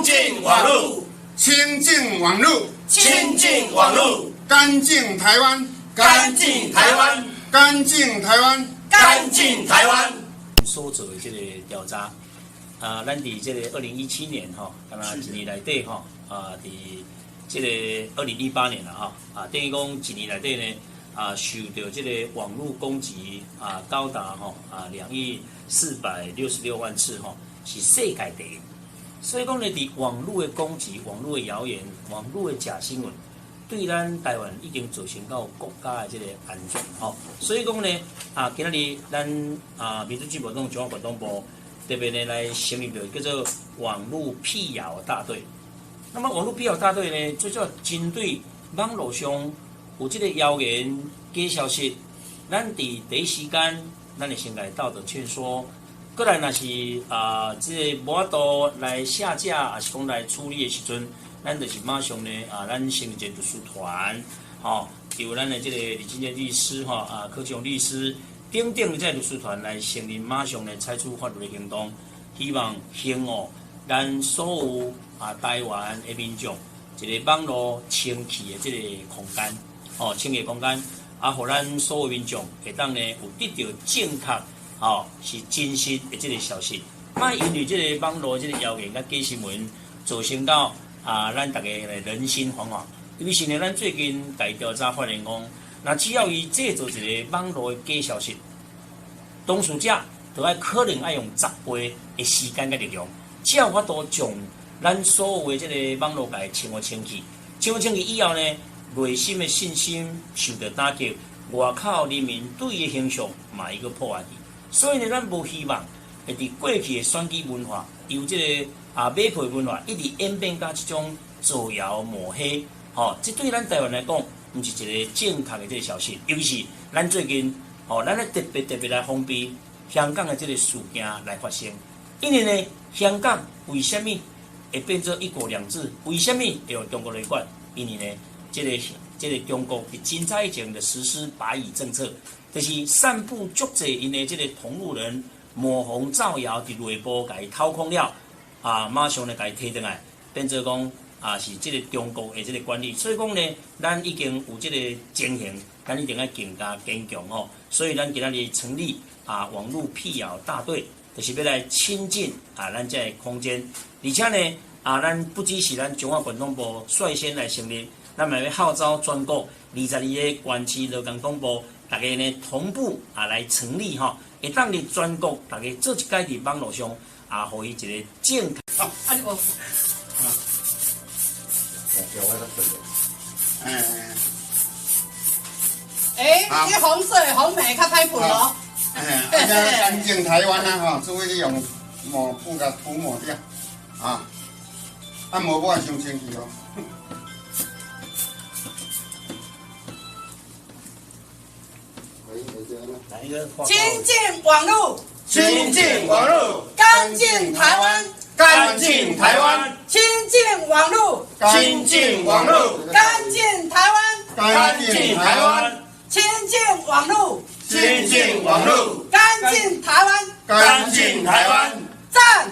净网络，清净网络，清净网络，干净台湾，干净台湾，干净台湾，干净台湾。所做的这个调查，咱伫这个2017年敢若一年内底伫这个2018年啦等于讲一年内底呢受到这个网络攻击高达2亿466万次是世界第一。所以讲呢，伫网络的攻击、网络的谣言、网络的假新闻，对咱台湾已经造成到国家的这个安全所以讲呢，今仔日咱民主进步党中央活动部特别呢来成立了叫做网络辟谣大队。那么网络辟谣大队呢，最主要针对网络上有这个谣言、假消息，咱伫第一时间，咱会先来道德劝说。过来，若是这个无法度来下架，还是讲来处理的时阵，咱就是马上呢咱成立一个律师团，由咱的这个李金健律师柯志勇律师等等的这律师团来成立，马上来采取法律的行动，希望兴咱所有台湾的民众一个网络清气的这个空间，清气空间，互咱所有民众会当呢有得到正确。是真实的这个消息，莫因为这个网络这个谣言甲假新闻，造成到咱大家人心惶惶。因为是呢，咱最近大调查发现讲，那只要伊制造一个网络的假消息，当事者就可能要用10倍的时间甲力量，才有法度将咱所有的这个网络界清互清气。清互清气以后呢，内心的信心受到打击，外口人民对伊的形象嘛一个破坏去。所以呢，咱无希望会伫过去的选举文化，由这个买配文化，一直演变到这种造谣抹黑，这对咱台湾来讲，毋是一个正确的这个消息。尤其是咱最近，咱特别来封闭香港的这个事件来发生。因为呢，香港为什么会变做一国两制？为什么会由中国来管？因为呢，这个中国伫真早以前的实施白蚁政策。就是散布足济因的这个同路人抹红造谣，伫内部甲伊掏空了，马上呢甲伊摕转来，变做讲是这个中国的这个管理。所以讲呢，咱已经有这个情形，咱一定要更加坚强所以咱今仔日成立网络辟谣大队，就是要来亲近咱这个空间，而且呢咱不只是咱中央管统部率先来成立，咱嘛要号召全国22个县市劳工党部。大家呢同步来成立会当伫全国大家做一届伫网络上互伊一个正确。你无？这红色红梅较歹喷咯。干净台湾除非你用抹布甲涂抹掉抹布伤清气亲近网络，亲近网络，干净台湾，干净台湾，亲近网络，亲近网络，干净台湾，干净台湾，亲近网络，亲近网络，干净台湾，干净台湾，赞。